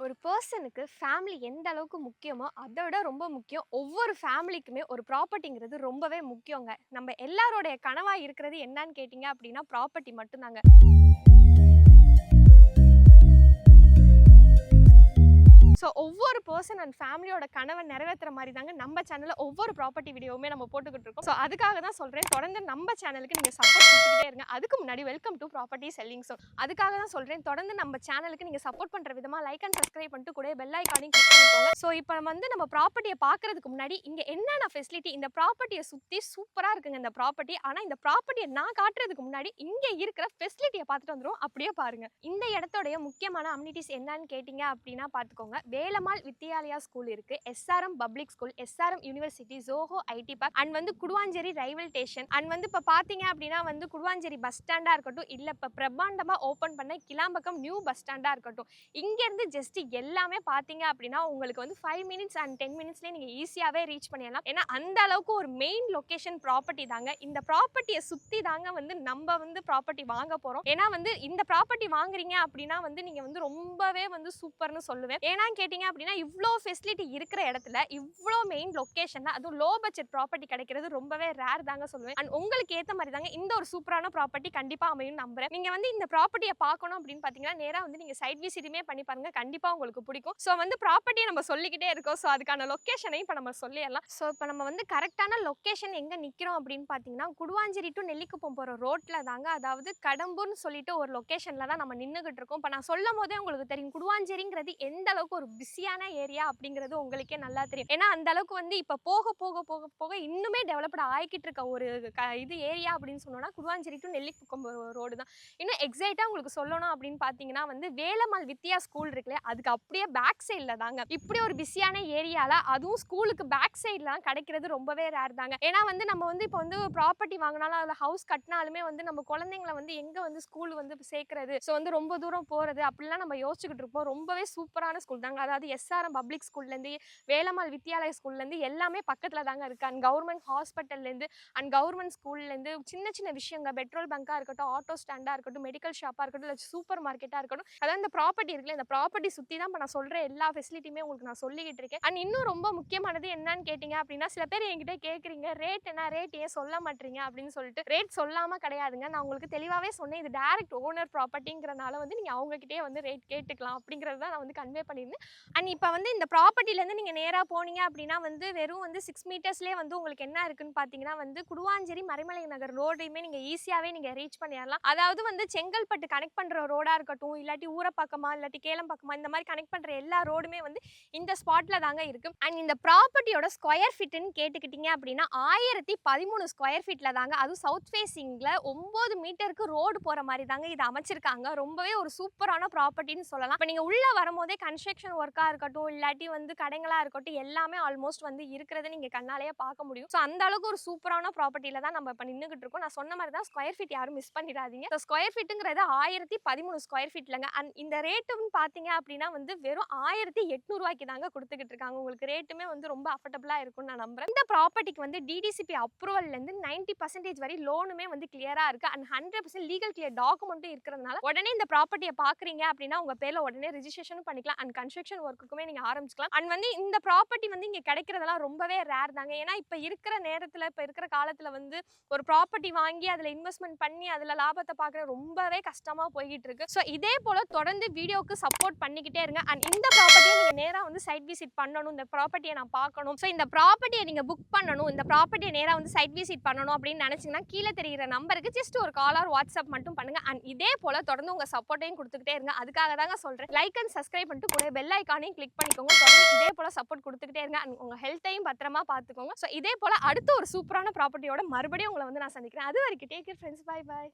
ஒரு பர்சனுக்கு ஃபேமிலி எந்த அளவுக்கு முக்கியமோ அதை விட ரொம்ப முக்கியம். ஒவ்வொரு ஃபேமிலிக்குமே ஒரு ப்ராப்பர்ட்டிங்கிறது ரொம்பவே முக்கியங்க. நம்ம எல்லாரோடைய கனவா இருக்கிறது என்னன்னு கேட்டிங்க அப்படின்னா ப்ராப்பர்ட்டி மட்டும்தாங்க. ஸோ ஒவ்வொரு பர்சன் அண்ட் ஃபேமிலியோட கனவை நிறைவேற்றுற மாதிரி தாங்க நம்ம சேனலில் ஒவ்வொரு ப்ராப்பர்ட்டி வீடியோவுமே நம்ம போட்டுக்கிட்டு இருக்கோம். ஸோ அதுக்காக தான் சொல்கிறேன், தொடர்ந்து நம்ம சேனலுக்கு நீங்கள் சப்போர்ட் கொடுத்துக்கிட்டே இருங்க. அதுக்கு முன்னாடி welcome to property selling. So அதுக்காக தான் சொல்கிறேன், தொடர்ந்து நம்ம சேனலுக்கு நீங்கள் சப்போர்ட் பண்ணுற விதமாக லைக் அண்ட் சப்ஸ்கிரைப் பண்ணிட்டு கூட பெல் ஐக்கானையும் கிளிக் பண்ணிக்கோங்க. ஸோ இப்போ நம்ம ப்ராப்பர்ட்டியை பார்க்கறதுக்கு முன்னாடி இங்கே என்னென்ன ஃபெசிலிட்டி, இந்த ப்ராப்பர்ட்டியை சுற்றி சூப்பராக இருக்குங்க இந்த ப்ராப்பர்ட்டி. ஆனால் இந்த ப்ராப்பர்ட்டியை நான் காட்டுறதுக்கு முன்னாடி இங்கே இருக்கிற ஃபெசிலிட்டியை பார்த்துட்டு வந்துடும். அப்படியே பாருங்க. இந்த இடத்தோடைய முக்கியமான அம்யூனிட்டிஸ் என்னன்னு கேட்டிங்க அப்படின்னா பார்த்துக்கோங்க. வேலம்மாள் வித்யாலயா ஸ்கூல் இருக்கு, SRM public school, SRM university, Zoho IT park and Guduvancheri railway station and இப்போ பார்த்தீங்க அப்படின்னா குடுவாஞ்சேரி பஸ் ஸ்டாண்டா இருக்கட்டும், இல்லை இப்போ பிரம்மாண்டமா ஓப்பன் பண்ண கிளாம்பக்கம் நியூ பஸ் ஸ்டாண்டா இருக்கட்டும், இங்கேருந்து ஜஸ்ட் எல்லாமே பார்த்தீங்க அப்படின்னா உங்களுக்கு 5 மினிட்ஸ் அண்ட் 10 மினிட்ஸ்லேயே நீங்கள் ஈஸியாகவே ரீச் பண்ணிடலாம். ஏன்னா அந்த அளவுக்கு ஒரு மெயின் லொக்கேஷன் ப்ராப்பர்ட்டி தாங்க. இந்த ப்ராப்பர்ட்டியை சுற்றி தாங்க நம்ம ப்ராப்பர்ட்டி வாங்க போகிறோம். ஏன்னா இந்த ப்ராப்பர்ட்டி வாங்குறீங்க அப்படின்னா நீங்கள் ரொம்பவே சூப்பர்னு சொல்லுவேன். ஏன்னா கேட்டிங்க அப்படின்னா இவ்வளோ ஃபெசிலிட்டி இருக்கிற இடத்துல இவ்வளோ மெயின் லொக்கேஷனில் அதுவும் லோ பட்ஜெட் ப்ராப்பர்ட்டி கிடைக்கிறது ரொம்பவே ரேர் தாங்க சொல்லுவேன். அண்ட் உங்களுக்கு ஏற்ற மாதிரி தாங்க இந்த ஒரு சூப்பரான ப்ராப்பர்ட்டி கண்டிப்பாக அமையும் நம்புறேன். நீங்கள் இந்த ப்ராப்பர்ட்டியை பார்க்கணும் அப்படின்னு பார்த்தீங்கன்னா நேராக நீங்கள் சைட் விசிட்டுமே பண்ணி பாருங்க, கண்டிப்பாக உங்களுக்கு பிடிக்கும். ஸோ ப்ராப்பர்ட்டியை நம்ம சொல்லிக்கிட்டே இருக்கோம். ஸோ அதுக்கான லொக்கேஷனையும் இப்போ நம்ம சொல்லிடலாம். ஸோ இப்போ நம்ம கரெக்டான லொக்கேஷன் எங்கே நிற்கிறோம் அப்படின்னு பார்த்தீங்கன்னா குடுவாஞ்சேரி டு நெல்லிக்குப்பம் போகிற ரோட்டில் தாங்க, அதாவது கடம்பூர்னு சொல்லிட்டு ஒரு லொக்கேஷனில் தான் நம்ம நின்றுகிட்டு இருக்கோம். இப்போ நான் சொல்லும் போதே உங்களுக்கு தெரியும் குடுவாஞ்சேரிங்கிறது எந்த அளவுக்கு ஒரு பிஸியான ஏரியா அப்படிங்கிறது உங்களுக்கே நல்லா தெரியும். ஏன்னா அந்த அளவுக்கு இப்போ போக போக போக போக இன்னுமே டெவலப்ட் ஆகிக்கிட்டு இருக்க ஒரு இது ஏரியா அப்படின்னு சொன்னோம்னா குடுவாஞ்சேரி டு நெல்லிக்குப்பம் ரோடு தான். இன்னும் எக்ஸைட்டாக உங்களுக்கு சொல்லணும் அப்படின்னு பார்த்தீங்கன்னா வேலம்மாள் வித்யா ஸ்கூல் இருக்குல்ல, அதுக்கு அப்படியே பேக் சைடில் தாங்க இப்படி ஒரு பிஸியான ஏரியாவில், அதுவும் ஸ்கூலுக்கு பேக் சைட்லாம் கிடைக்கிறது ரொம்பவே ரேர் தாங்க. ஏன்னா நம்ம இப்போ ப்ராப்பர்ட்டி வாங்கினாலும் அதில் ஹவுஸ் கட்டினாலுமே நம்ம குழந்தைங்களை எங்கே ஸ்கூல் சேர்க்கறது, ஸோ ரொம்ப தூரம் போகிறது அப்படிலாம் நம்ம யோசிச்சுக்கிட்டு இருப்போம். ரொம்பவே சூப்பரான ஸ்கூல் தாங்க. அதாவது எஸ்ஆர்எம் பப்ளிக் ஸ்கூல்லேருந்து வேலம்மாள் வித்யாலயா ஸ்கூல்லேருந்து எல்லாமே பக்கத்தில் தாங்க இருக்குது. அண்ட் கவர்மெண்ட் ஹாஸ்பிட்டல்லேருந்து அண்ட் கவர்மெண்ட் ஸ்கூல்லேருந்து சின்ன சின்ன விஷயங்கள், பெட்ரோல் பங்காக இருக்கட்டும், ஆட்டோ ஸ்டாண்டாக இருக்கட்டும், மெடிக்கல் ஷாப்பாக இருக்கட்டும், இல்லை சூப்பர் மார்க்கெட்டாக இருக்கட்டும், அதாவது இந்த ப்ராப்பர்ட்டி இருக்குல்ல, இந்த ப்ராப்பர்ட்டி சுற்றி தான் இப்போ நான் சொல்கிற எல்லா ஃபெசிலிட்டியுமே உங்களுக்கு நான் சொல்லிக்கிட்டு இருக்கேன். அண்ட் இன்னும் ரொம்ப முக்கியமானது என்னன்னு கேட்டிங்க அப்படின்னா, சில பேர் என்கிட்ட கேட்குறீங்க ரேட் என்ன, ரேட் ஏன் சொல்ல மாட்டீங்க அப்படின்னு சொல்லிட்டு. ரேட் சொல்லாமல் கிடையாதுங்க, நான் உங்களுக்கு தெளிவாகவே சொன்னேன். இது டைரக்ட் ஓனர் ப்ராப்பர்ட்டிங்கிறனால நீங்கள் அவங்ககிட்டே ரேட் கேட்டுக்கலாம் அப்படிங்கிறது தான் நான் கன்வே பண்ணியிருந்தேன். அண்ட் இப்போ இந்த ப்ராப்பர்ட்டிலேருந்து நீங்கள் நேராக போனீங்க அப்படின்னா வெறும் 6 மீட்டர்ஸ்லேயே உங்களுக்கு என்ன இருக்குன்னு பார்த்தீங்கன்னா குடுவாஞ்சேரி மறைமலை நகர் ரோடையுமே நீங்கள் ஈஸியாகவே நீங்கள் ரீச் பண்ணிடலாம். அதாவது செங்கல்பட்டு கனெக்ட் பண்ணுற ரோடாக இருக்கட்டும், இல்லாட்டி ஊரப்பாக்கமா இல்லாட்டி கேளம்பாக்கமா, இந்த மாதிரி கனெக்ட் பண்ணுற எல்லா ரோடுமே இந்த ஸ்பாட்டில் தாங்க இருக்குது. அண்ட் இந்த ப்ராப்பர்ட்டியோட ஸ்கொயர் ஃபீட்டுன்னு கேட்டுக்கிட்டீங்க அப்படின்னா 1013 ஸ்கொயர் ஃபீட்டில் தாங்க, அதுவும் சவுத் ஃபேஸிங்கில் 9 மீட்டருக்கு ரோடு போகிற மாதிரி தாங்க இது அமைச்சிருக்காங்க. ரொம்பவே ஒரு சூப்பரான ப்ராப்பர்ட்டின்னு சொல்லலாம். இப்போ நீங்கள் உள்ளே வரும்போதே கன்ஸ்ட்ரக்ஷன் ஒர்க்காக இருக்கட்டும், இல்லாட்டி கடைங்களாக இருக்கட்டும், எல்லாமே ஆல்மோஸ்ட் இருக்கிறத நீங்கள் கண்ணாலேயே பார்க்க முடியும். ஸோ அந்த அளவுக்கு ஒரு சூப்பரான ப்ராப்பர்ட்டியில் தான் நம்ம இப்போ நின்றுகிட்டு இருக்கோம். நான் சொன்ன மாதிரி தான் ஸ்கொயர் ஃபீட் யாரும் மிஸ் பண்ணிடாதீங்க. ஸோ ஸ்கொயர் ஃபீட்டுங்கிறது 1013 ஸ்கொயர் ஃபீட்லங்க. அண்ட் இந்த ரேட்டுன்னு பார்த்தீங்க அப்படின்னா வெறும் 1800 தாங்க கொடுத்துக்கிட்டு இருக்காங்க. உங்களுக்கு ரேட்டுமே ரொம்ப அஃபர்டபுளாக இருக்கும்னு நான் நம்புறேன். இந்த ப்ராப்பர்ட்டிக்கு டிடிசிபி அப்ரூவல்லேருந்து 90% வரை லோனுமே கிளியராக இருக்குது. அண்ட் 100% லீகல் கிளியர் டாக்குமெண்ட்டும் இருக்கிறதுனால உடனே இந்த ப்ராப்பர்ட்டியை பார்க்குறீங்க அப்படின்னா உங்கள் பேரில் உடனே ரிஜிஸ்ட்ரேஷன் பண்ணிக்கலாம். அண்ட் கன்ஸ்ட்ரக்ஷன் ஒர்க்குமே நீங்கள் ஆரம்பிச்சுக்கலாம். அண்ட் இந்த ப்ராப்பர்ட்டி இங்கே கிடைக்கிறதெல்லாம் ரொம்பவே ரேர் தாங்க. ஏன்னா இப்போ இருக்கிற நேரத்தில், இப்போ இருக்கிற காலத்தில் ஒரு ப்ராப்பர்ட்டி வாங்கி அதில் இன்வெஸ்ட்மெண்ட் பண்ணி அதில் லாபத்தை பார்க்குற ரொம்பவே கஷ்டமாக போய்கிட்டு இருக்கு. ஸோ இதே போல் தொடர்ந்து வீடியோவுக்கு சப்போர்ட் பண்ணிக்கிட்டே இருங்க. அண்ட் இந்த ப்ராப்பர்ட்டியை நீங்கள் நேராக சைட் விசிட் பண்ணணும், இந்த ப்ராப்பர்ட்டியை நான் பார்க்கணும், ஸோ இந்த ப்ராப்பர்ட்டியை நீங்கள் புக் பண்ணணும், இந்த ப்ராப்பர்ட்டியை நேராக சைட் விசிட் பண்ணணும் அப்படின்னு நினச்சிங்கன்னா கீழே தெரிகிற நம்பருக்கு ஜஸ்ட் ஒரு கால் ஆர் வாட்ஸ்அப் மட்டும் பண்ணுங்கள். அண்ட் இதே போல் தொடர்ந்து உங்கள் சப்போர்ட்டையும் கொடுத்துக்கிட்டே இருங்க. அதுக்காக தாங்க சொல்கிறேன், லைக் அண்ட் சப்ஸ்கிரைப் பண்ணிட்டு கூட பெல் ஐக்கானையும் கிளிக் பண்ணிக்கோங்க. தொடர்ந்து இதே போல் சப்போர்ட் கொடுத்துக்கிட்டே இருங்க. அண்ட் உங்கள் ஹெல்த்தையும் பத்திரமா பார்த்துக்கோங்க. ஸோ இதே போல் அடுத்த ஒரு சூப்பரான ப்ராப்பர்ட்டியோட மறுபடியும் உங்களை நான் சந்திக்கிறேன். அது வரைக்கும் take care friends, bye bye.